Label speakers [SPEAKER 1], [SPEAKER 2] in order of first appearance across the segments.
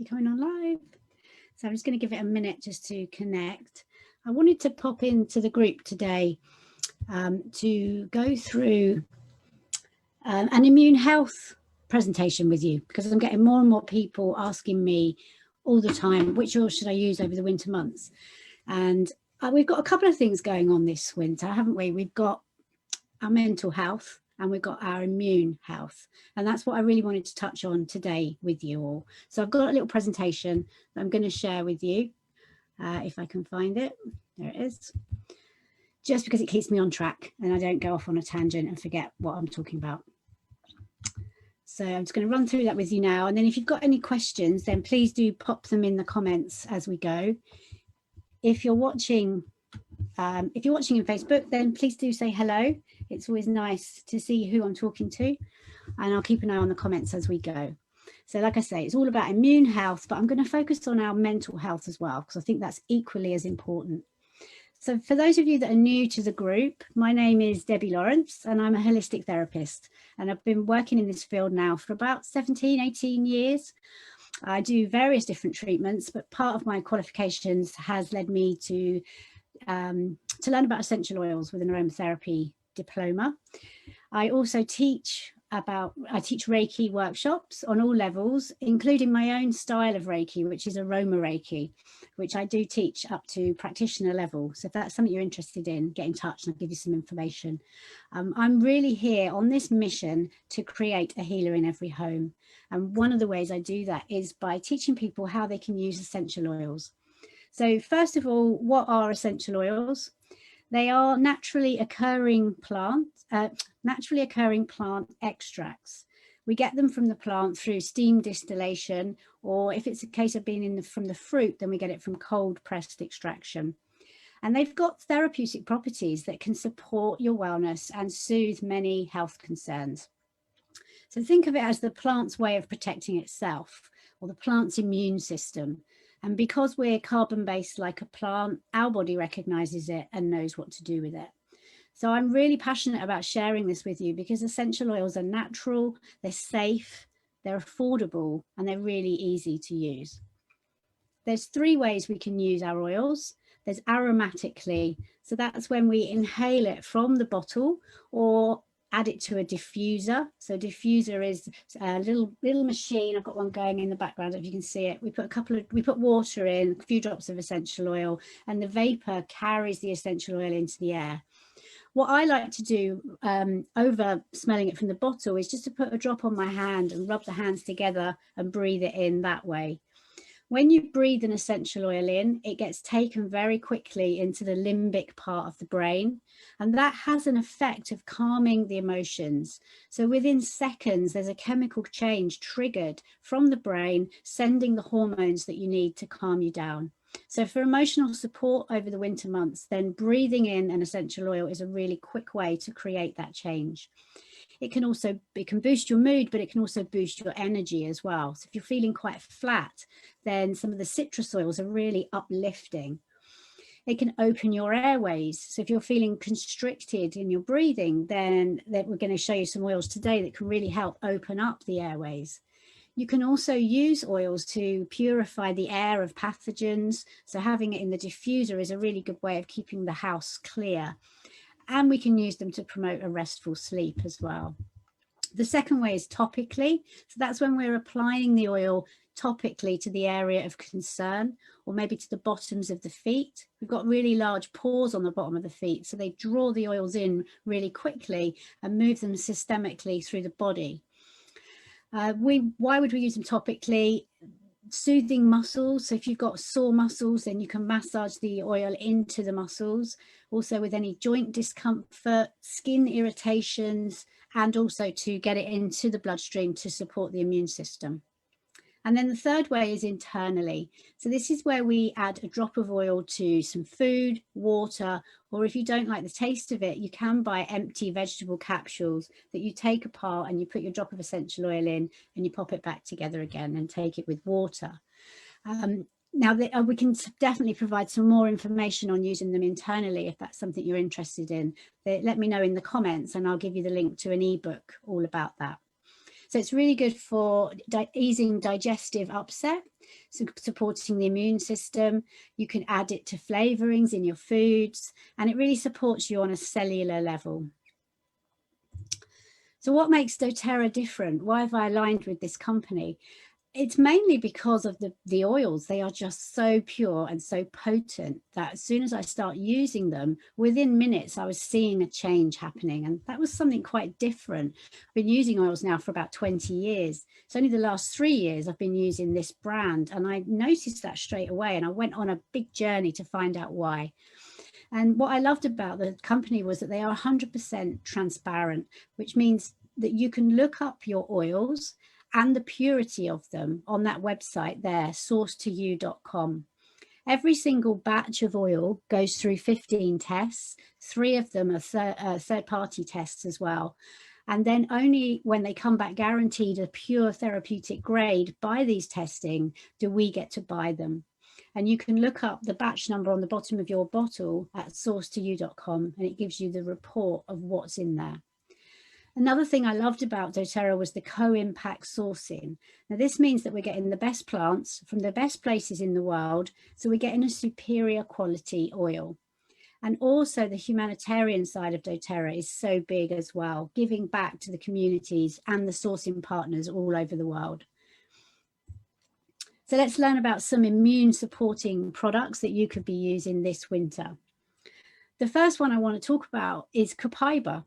[SPEAKER 1] coming on live. So I'm just going to give it a minute just to connect. I wanted to pop into the group today to go through an immune health presentation with you, because I'm getting more and more people asking me all the time, which oil should I use over the winter months? And we've got a couple of things going on this winter, haven't we? We've got our mental health and we've got our immune health. And that's what I really wanted to touch on today with you all. So I've got a little presentation that I'm going to share with you, if I can find it. There it is. Just because it keeps me on track and I don't go off on a tangent and forget what I'm talking about. So I'm just going to run through that with you now. And then if you've got any questions, then please do pop them in the comments as we go. If you're watching in Facebook, then please do say hello. It's always nice to see who I'm talking to, and I'll keep an eye on the comments as we go. So like I say, it's all about immune health, but I'm going to focus on our mental health as well, because I think that's equally as important. So for those of you that are new to the group, my name is Debbie Lawrence and I'm a holistic therapist, and I've been working in this field now for about 17, 18 years. I do various different treatments, but part of my qualifications has led me to learn about essential oils with an aromatherapy diploma. I also teach Reiki workshops on all levels, including my own style of Reiki, which is aroma Reiki, which I do teach up to practitioner level. So if that's something you're interested in, get in touch and I'll give you some information. I'm really here on this mission to create a healer in every home. And one of the ways I do that is by teaching people how they can use essential oils. So first of all, what are essential oils? They are naturally occurring plant extracts. We get them from the plant through steam distillation, or if it's a case of being from the fruit, then we get it from cold pressed extraction. And they've got therapeutic properties that can support your wellness and soothe many health concerns. So think of it as the plant's way of protecting itself, or the plant's immune system. And because we're carbon-based like a plant, our body recognizes it and knows what to do with it. So I'm really passionate about sharing this with you because essential oils are natural, they're safe, they're affordable, and they're really easy to use. There's 3 ways we can use our oils. There's aromatically, so that's when we inhale it from the bottle or add it to a diffuser. So diffuser is a little machine. I've got one going in the background if you can see it. We put water in, a few drops of essential oil, and the vapor carries the essential oil into the air. What I like to do over smelling it from the bottle is just to put a drop on my hand and rub the hands together and breathe it in that way. When you breathe an essential oil in, it gets taken very quickly into the limbic part of the brain, and that has an effect of calming the emotions. So within seconds, there's a chemical change triggered from the brain, sending the hormones that you need to calm you down. So for emotional support over the winter months, then breathing in an essential oil is a really quick way to create that change. It can boost your mood, but it can also boost your energy as well. So if you're feeling quite flat, then some of the citrus oils are really uplifting. It can open your airways. So if you're feeling constricted in your breathing, then we're going to show you some oils today that can really help open up the airways. You can also use oils to purify the air of pathogens. So having it in the diffuser is a really good way of keeping the house clear. And we can use them to promote a restful sleep as well. The second way is topically. So that's when we're applying the oil topically to the area of concern, or maybe to the bottoms of the feet. We've got really large pores on the bottom of the feet, so they draw the oils in really quickly and move them systemically through the body. Why would we use them topically? Soothing muscles. So if you've got sore muscles, then you can massage the oil into the muscles. Also with any joint discomfort, skin irritations, and also to get it into the bloodstream to support the immune system. And then the third way is internally. So this is where we add a drop of oil to some food, water, or if you don't like the taste of it, you can buy empty vegetable capsules that you take apart and you put your drop of essential oil in and you pop it back together again and take it with water. Now, we can definitely provide some more information on using them internally if that's something you're interested in. Let me know in the comments and I'll give you the link to an ebook all about that. So it's really good for easing digestive upset, so supporting the immune system. You can add it to flavorings in your foods, and it really supports you on a cellular level. So what makes doTERRA different? Why have I aligned with this company? It's mainly because of the oils. They are just so pure and so potent that as soon as I start using them, within minutes, I was seeing a change happening. And that was something quite different. I've been using oils now for about 20 years. It's only the last 3 years I've been using this brand. And I noticed that straight away. And I went on a big journey to find out why. And what I loved about the company was that they are 100% transparent, which means that you can look up your oils and the purity of them on that website there, sourcetoyou.com. Every single batch of oil goes through 15 tests. 3 of them are third-party tests as well. And then only when they come back guaranteed a pure therapeutic grade by these testing do we get to buy them. And you can look up the batch number on the bottom of your bottle at sourcetoyou.com, and it gives you the report of what's in there. Another thing I loved about doTERRA was the co-impact sourcing. Now this means that we're getting the best plants from the best places in the world, so we're getting a superior quality oil. And also the humanitarian side of doTERRA is so big as well, giving back to the communities and the sourcing partners all over the world. So let's learn about some immune supporting products that you could be using this winter. The first one I want to talk about is copaiba.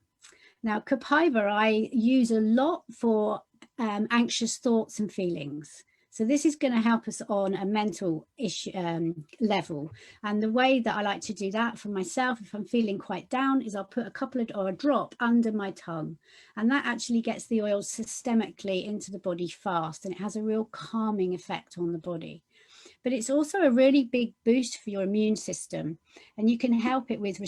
[SPEAKER 1] Now, copaiba I use a lot for anxious thoughts and feelings. So this is going to help us on a mental issue level. And the way that I like to do that for myself, if I'm feeling quite down, is I'll put a couple of, or a drop under my tongue. And that actually gets the oil systemically into the body fast. And it has a real calming effect on the body. But it's also a really big boost for your immune system. And you can help it with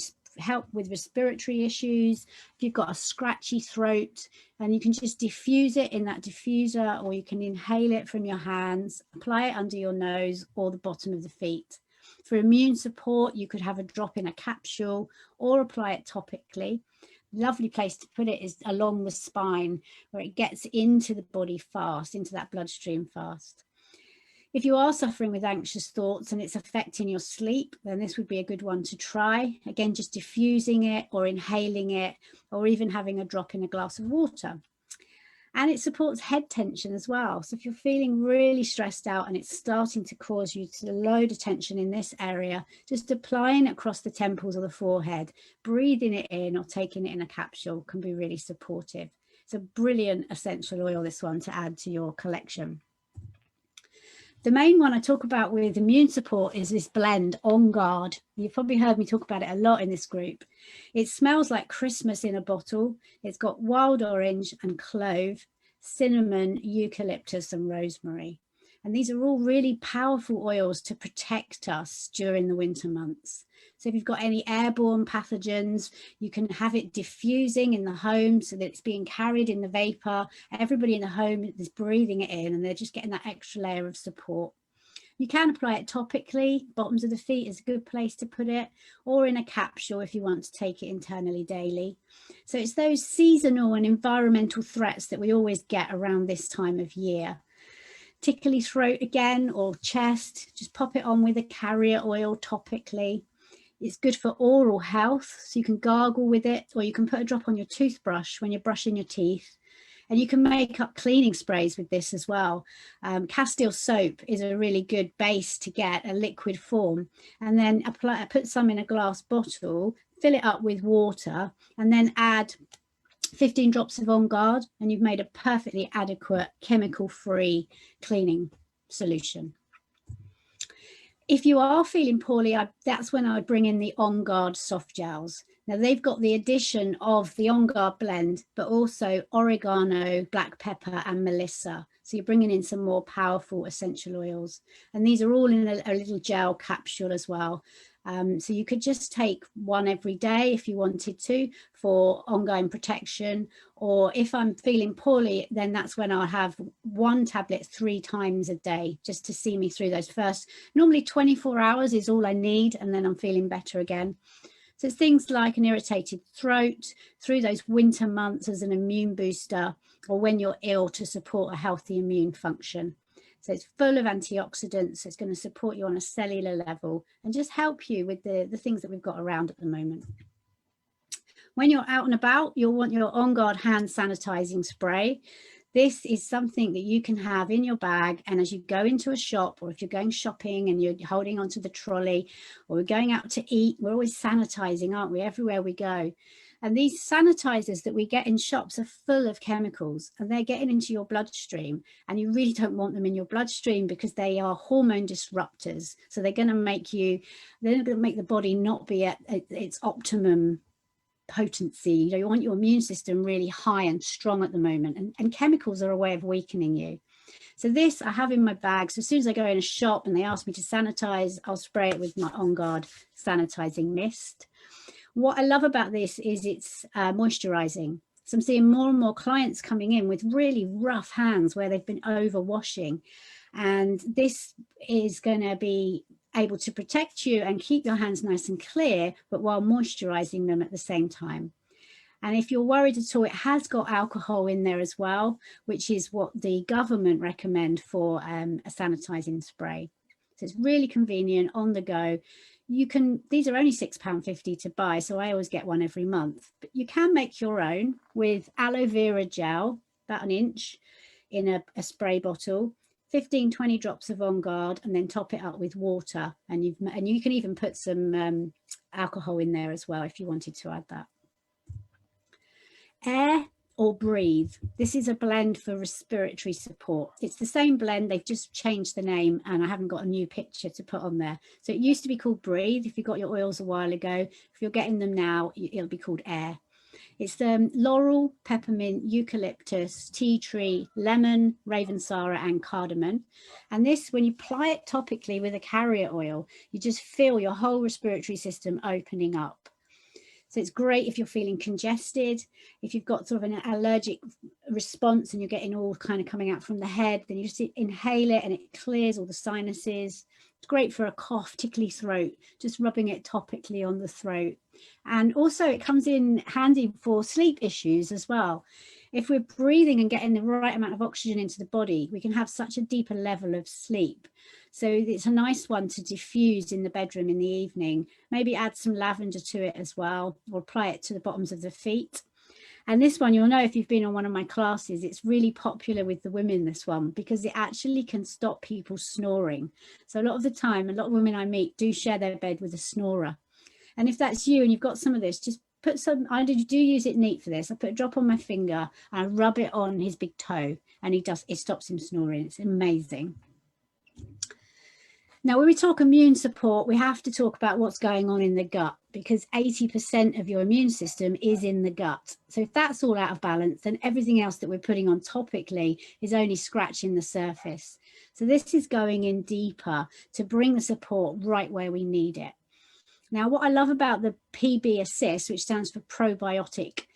[SPEAKER 1] respiratory issues, if you've got a scratchy throat, and you can just diffuse it in that diffuser, or you can inhale it from your hands, apply it under your nose or the bottom of the feet. For immune support, you could have a drop in a capsule or apply it topically. Lovely place to put it is along the spine, where it gets into the body fast, into that bloodstream fast. If you are suffering with anxious thoughts and it's affecting your sleep, then this would be a good one to try. Again, just diffusing it or inhaling it, or even having a drop in a glass of water. And it supports head tension as well. So if you're feeling really stressed out and it's starting to cause you to load of tension in this area, just applying it across the temples or the forehead, breathing it in or taking it in a capsule can be really supportive. It's a brilliant essential oil, this one, to add to your collection. The main one I talk about with immune support is this blend, On Guard. You've probably heard me talk about it a lot in this group. It smells like Christmas in a bottle. It's got wild orange and clove, cinnamon, eucalyptus and rosemary. And these are all really powerful oils to protect us during the winter months. So if you've got any airborne pathogens, you can have it diffusing in the home so that it's being carried in the vapor. Everybody in the home is breathing it in and they're just getting that extra layer of support. You can apply it topically. Bottoms of the feet is a good place to put it, or in a capsule if you want to take it internally daily. So it's those seasonal and environmental threats that we always get around this time of year. Tickly throat again, or chest, just pop it on with a carrier oil topically. It's good for oral health, so you can gargle with it, or you can put a drop on your toothbrush when you're brushing your teeth. And you can make up cleaning sprays with this as well. Castile soap is a really good base to get a liquid form, and then put some in a glass bottle, fill it up with water, and then add 15 drops of On Guard, and you've made a perfectly adequate chemical-free cleaning solution. If you are feeling poorly, that's when I would bring in the On Guard soft gels. Now they've got the addition of the On Guard blend, but also oregano, black pepper and melissa. So you're bringing in some more powerful essential oils. And these are all in a little gel capsule as well. So you could just take one every day if you wanted to for ongoing protection, or if I'm feeling poorly, then that's when I'll have 1 tablet 3 times a day just to see me through those first. Normally 24 hours is all I need, and then I'm feeling better again. So it's things like an irritated throat through those winter months as an immune booster, or when you're ill to support a healthy immune function. So it's full of antioxidants. So it's going to support you on a cellular level and just help you with the things that we've got around at the moment. When you're out and about, you'll want your On Guard hand sanitizing spray. This is something that you can have in your bag, and as you go into a shop, or if you're going shopping and you're holding onto the trolley, or we're going out to eat, we're always sanitizing, aren't we, everywhere we go. And these sanitizers that we get in shops are full of chemicals, and they're getting into your bloodstream, and you really don't want them in your bloodstream because they are hormone disruptors. So they're going to make the body not be at its optimum potency. You know, you want your immune system really high and strong at the moment, and chemicals are a way of weakening you. So this I have in my bag. So as soon as I go in a shop and they ask me to sanitize, I'll spray it with my On Guard sanitizing mist. What I love about this is it's moisturizing. So I'm seeing more and more clients coming in with really rough hands where they've been over washing, and this is going to be able to protect you and keep your hands nice and clear, but while moisturizing them at the same time. And if you're worried at all, it has got alcohol in there as well, which is what the government recommend for a sanitizing spray. So it's really convenient, on the go. You can, these are only £6.50 to buy, so I always get one every month, but you can make your own with aloe vera gel, about an inch in a spray bottle, 15-20 drops of On Guard, and then top it up with water, and you can even put some alcohol in there as well if you wanted to add that. Air or breathe. This is a blend for respiratory support. It's the same blend, they've just changed the name, and I haven't got a new picture to put on there. So it used to be called Breathe if you got your oils a while ago. If you're getting them now, it'll be called Air. It's laurel, peppermint, eucalyptus, tea tree, lemon, ravensara, and cardamom. And this, when you apply it topically with a carrier oil, you just feel your whole respiratory system opening up. So it's great if you're feeling congested, if you've got sort of an allergic response and you're getting all kind of coming out from the head, then you just inhale it and it clears all the sinuses. It's great for a cough, tickly throat, just rubbing it topically on the throat. And also it comes in handy for sleep issues as well. If we're breathing and getting the right amount of oxygen into the body, we can have such a deeper level of sleep. So it's a nice one to diffuse in the bedroom in the evening. Maybe add some lavender to it as well, or apply it to the bottoms of the feet. And this one, you'll know if you've been on one of my classes, it's really popular with the women, this one, because it actually can stop people snoring. So a lot of the time, a lot of women I meet do share their bed with a snorer. And if that's you and you've got some of this, just put some, I do use it neat for this. I put a drop on my finger and I rub it on his big toe, and it stops him snoring. It's amazing. Now, when we talk immune support, we have to talk about what's going on in the gut, because 80% of your immune system is in the gut. So if that's all out of balance, then everything else that we're putting on topically is only scratching the surface. So this is going in deeper to bring the support right where we need it. Now, what I love about the PB Assist, which stands for probiotic,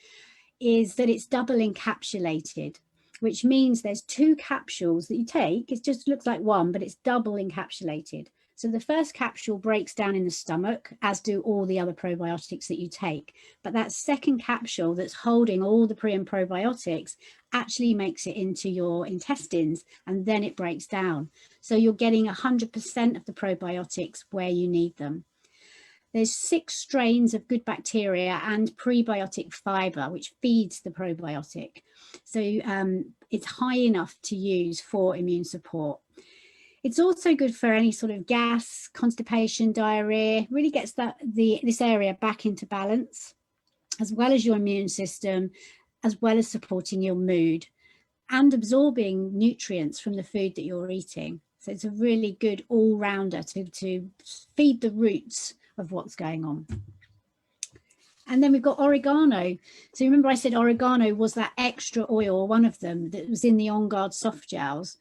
[SPEAKER 1] is that it's double encapsulated, which means there's 2 capsules that you take. It just looks like one, but it's double encapsulated. So the first capsule breaks down in the stomach, as do all the other probiotics that you take. But that second capsule that's holding all the pre and probiotics actually makes it into your intestines, and then it breaks down. So you're getting 100% of the probiotics where you need them. There's 6 strains of good bacteria and prebiotic fiber, which feeds the probiotic. So it's high enough to use for immune support. It's also good for any sort of gas, constipation, diarrhea, really gets this area back into balance, as well as your immune system, as well as supporting your mood and absorbing nutrients from the food that you're eating. So it's a really good all-rounder to feed the roots of what's going on. And then we've got oregano. So remember I said oregano was that extra oil, one of them that was in the On Guard soft gels.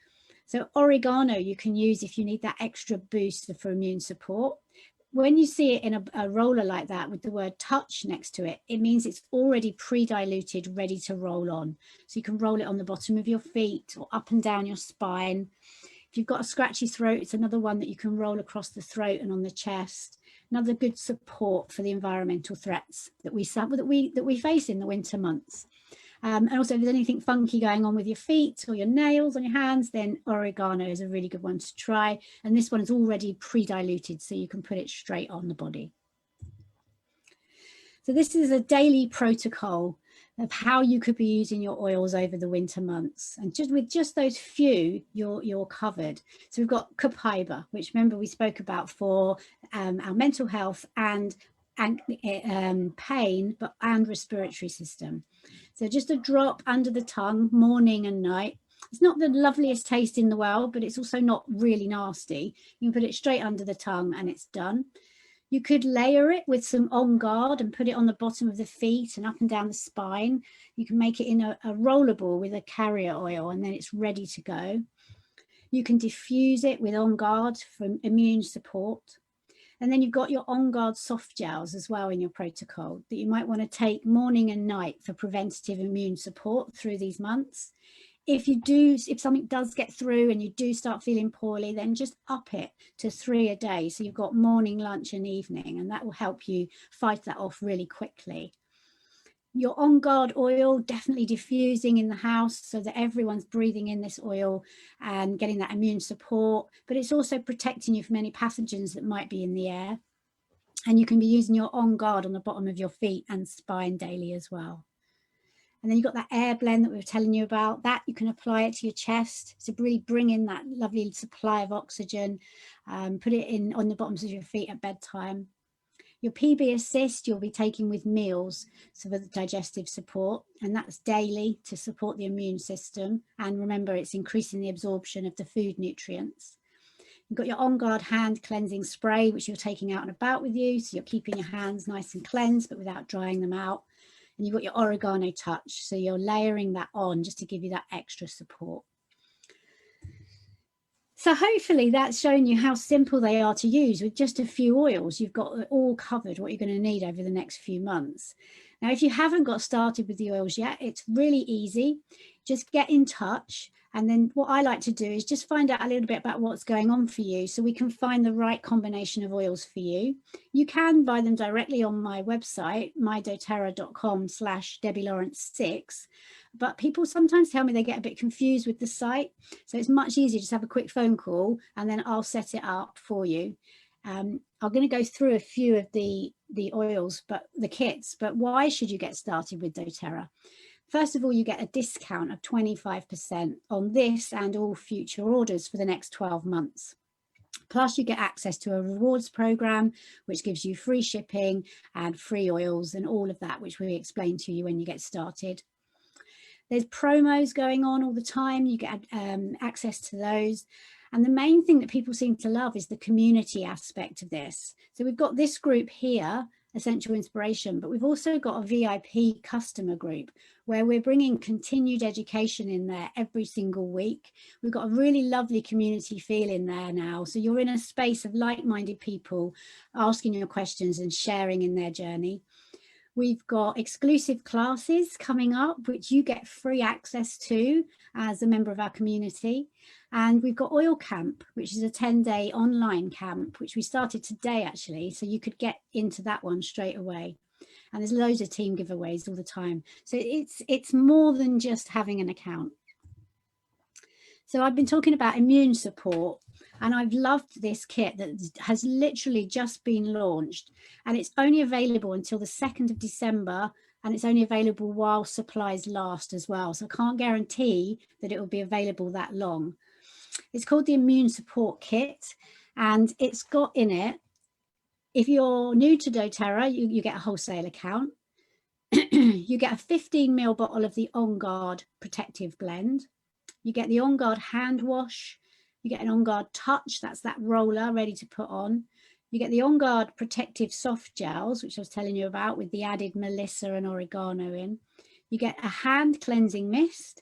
[SPEAKER 1] So oregano you can use if you need that extra boost for immune support. When you see it in a roller like that with the word touch next to it, it means it's already pre-diluted, ready to roll on. So you can roll it on the bottom of your feet or up and down your spine. If you've got a scratchy throat, it's another one that you can roll across the throat and on the chest. Another good support for the environmental threats that we face in the winter months. And also, if there's anything funky going on with your feet or your nails on your hands, then oregano is a really good one to try. And this one is already pre-diluted, so you can put it straight on the body. So this is a daily protocol of how you could be using your oils over the winter months. And with just those few, you're covered. So we've got copaiba, which remember we spoke about for our mental health and pain, and respiratory system. So just a drop under the tongue, morning and night. It's not the loveliest taste in the world, but it's also not really nasty. You can put it straight under the tongue and it's done. You could layer it with some On Guard and put it on the bottom of the feet and up and down the spine. You can make it in a rollerball with a carrier oil, and then it's ready to go. You can diffuse it with On Guard for immune support. And then you've got your On Guard soft gels as well in your protocol that you might want to take morning and night for preventative immune support through these months. If something does get through and you do start feeling poorly, then just up it to 3 a day. So you've got morning, lunch and evening, and that will help you fight that off really quickly. Your On Guard oil, definitely diffusing in the house so that everyone's breathing in this oil and getting that immune support, but it's also protecting you from any pathogens that might be in the air. And you can be using your On Guard on the bottom of your feet and spine daily as well. And then you've got that air blend that we were telling you about. That you can apply it to your chest to really bring in that lovely supply of oxygen. Put it in on the bottoms of your feet at bedtime. Your PB Assist you'll be taking with meals, so for the digestive support, and that's daily to support the immune system. And remember, it's increasing the absorption of the food nutrients. You've got your On Guard hand cleansing spray, which you're taking out and about with you, so you're keeping your hands nice and cleansed, but without drying them out. And you've got your oregano touch, so you're layering that on just to give you that extra support. So hopefully that's shown you how simple they are to use. With just a few oils, you've got it all covered, what you're going to need over the next few months. Now, if you haven't got started with the oils yet, it's really easy. Just get in touch. And then what I like to do is just find out a little bit about what's going on for you so we can find the right combination of oils for you. You can buy them directly on my website, mydoterra.com/DebbieLawrence6. But people sometimes tell me they get a bit confused with the site. So it's much easier just have a quick phone call and then I'll set it up for you. I'm going to go through a few of the oils, but the kits, but why should you get started with doTERRA? First of all, you get a discount of 25% on this and all future orders for the next 12 months. Plus, you get access to a rewards program, which gives you free shipping and free oils and all of that, which we explain to you when you get started. There's promos going on all the time. You get access to those. And the main thing that people seem to love is the community aspect of this. So we've got this group here, Essential Inspiration, but we've also got a VIP customer group where we're bringing continued education in there every single week. We've got a really lovely community feel in there now. So you're in a space of like-minded people asking your questions and sharing in their journey. We've got exclusive classes coming up, which you get free access to as a member of our community. And we've got Oil Camp, which is a 10-day online camp, which we started today, actually. So you could get into that one straight away. And there's loads of team giveaways all the time. So it's more than just having an account. So I've been talking about immune support, and I've loved this kit that has literally just been launched, and it's only available until the 2nd of December, and it's only available while supplies last as well. So I can't guarantee that it will be available that long. It's called the Immune Support Kit, and it's got in it, if you're new to doTERRA, you get a wholesale account. You get a 15 ml bottle of the On Guard Protective Blend. You get the On Guard hand wash. You get an On Guard touch, that's that roller ready to put on. You get the On Guard protective soft gels, which I was telling you about, with the added melissa and oregano in. You get a hand cleansing mist,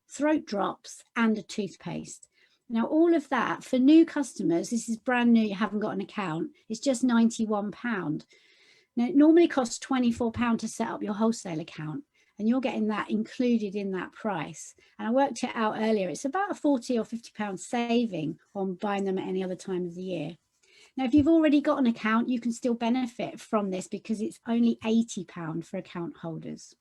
[SPEAKER 1] throat drops, and a toothpaste. Now, all of that for new customers, this is brand new, you haven't got an account, it's just £91. Now, it normally costs £24 to set up your wholesale account, and you're getting that included in that price. And I worked it out earlier, it's about a £40 or £50 saving on buying them at any other time of the year. Now, if you've already got an account, you can still benefit from this because it's only £80 for account holders.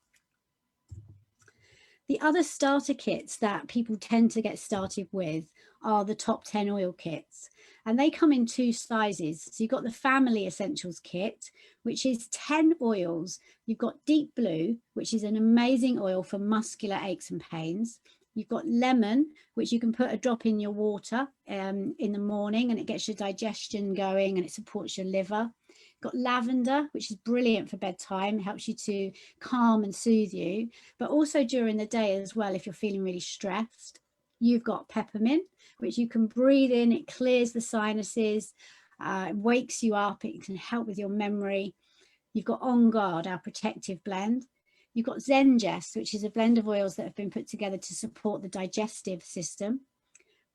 [SPEAKER 1] The other starter kits that people tend to get started with are the top 10 oil kits, and they come in 2 sizes. So you've got the Family Essentials kit, which is 10 oils. You've got Deep Blue, which is an amazing oil for muscular aches and pains. You've got Lemon, which you can put a drop in your water in the morning, and it gets your digestion going and it supports your liver. Got Lavender, which is brilliant for bedtime, helps you to calm and soothe you, but also during the day as well if you're feeling really stressed. You've got Peppermint, which you can breathe in, it clears the sinuses, it wakes you up, it can help with your memory. You've got On Guard, our protective blend. You've got Zengest, which is a blend of oils that have been put together to support the digestive system.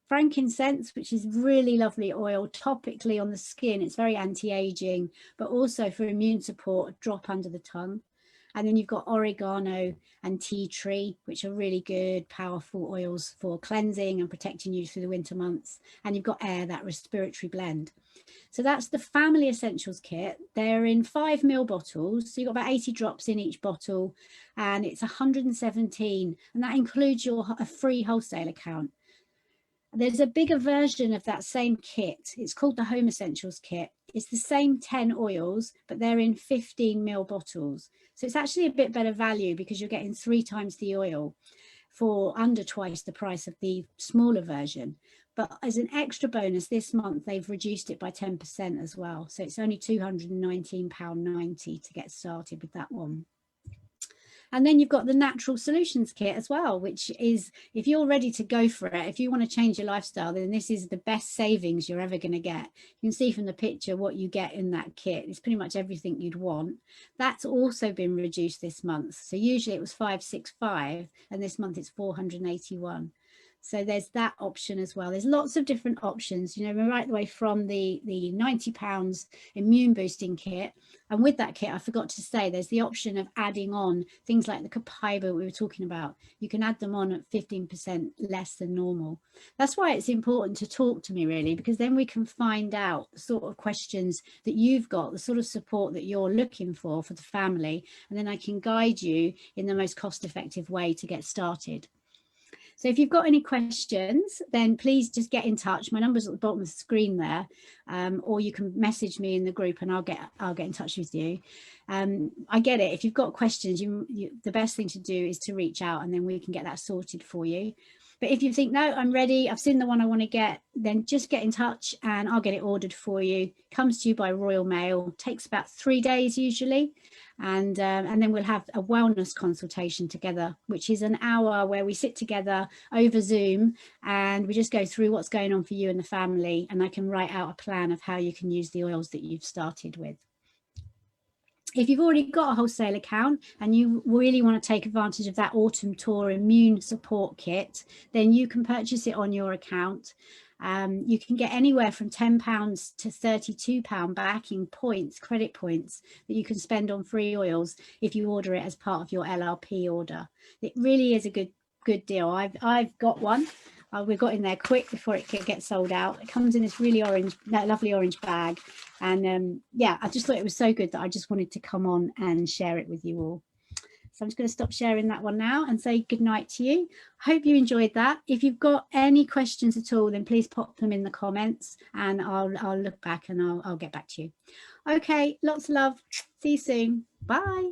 [SPEAKER 1] Frankincense, which is really lovely oil topically on the skin. It's very anti-aging, but also for immune support, a drop under the tongue. And then you've got oregano and tea tree, which are really good, powerful oils for cleansing and protecting you through the winter months. And you've got Air, that respiratory blend. So that's the Family Essentials kit. They're in 5 ml bottles. So you've got about 80 drops in each bottle, and it's 117. And that includes a free wholesale account. There's a bigger version of that same kit. It's called the Home Essentials kit. It's the same 10 oils, but they're in 15 ml bottles. So it's actually a bit better value because you're getting 3 times the oil for under twice the price of the smaller version. But as an extra bonus, this month they've reduced it by 10% as well. So it's only £219.90 to get started with that one. And then you've got the Natural Solutions kit as well, which is, if you're ready to go for it, if you want to change your lifestyle, then this is the best savings you're ever going to get. You can see from the picture what you get in that kit. It's pretty much everything you'd want. That's also been reduced this month. So usually it was 565, and this month it's 481. So there's that option as well. There's lots of different options, you know, right the way from the £90 immune boosting kit. And with that kit, I forgot to say, there's the option of adding on things like the copaiba we were talking about. You can add them on at 15% less than normal. That's why it's important to talk to me, really, because then we can find out the sort of questions that you've got, the sort of support that you're looking for the family. And then I can guide you in the most cost-effective way to get started. So if you've got any questions, then please just get in touch. My number's at the bottom of the screen there, or you can message me in the group and I'll get in touch with you. I get it. If you've got questions, the best thing to do is to reach out, and then we can get that sorted for you. But if you think, no, I'm ready, I've seen the one I want to get, then just get in touch and I'll get it ordered for you. Comes to you by Royal Mail, takes about 3 days usually. And then we'll have a wellness consultation together, which is an hour where we sit together over Zoom and we just go through what's going on for you and the family. And I can write out a plan of how you can use the oils that you've started with. If you've already got a wholesale account and you really want to take advantage of that Autumn Tour immune support kit, then you can purchase it on your account. You can get anywhere from £10 to £32 back in points, credit points, that you can spend on free oils if you order it as part of your LRP order. It really is a good deal. I've got one. We got in there quick before it could get sold out. It comes in this really lovely orange bag. And yeah, I just thought it was so good that I just wanted to come on and share it with you all. So I'm just going to stop sharing that one now and say good night to you. Hope you enjoyed that. If you've got any questions at all, then please pop them in the comments and I'll look back and I'll get back to you. Okay, lots of love. See you soon. Bye.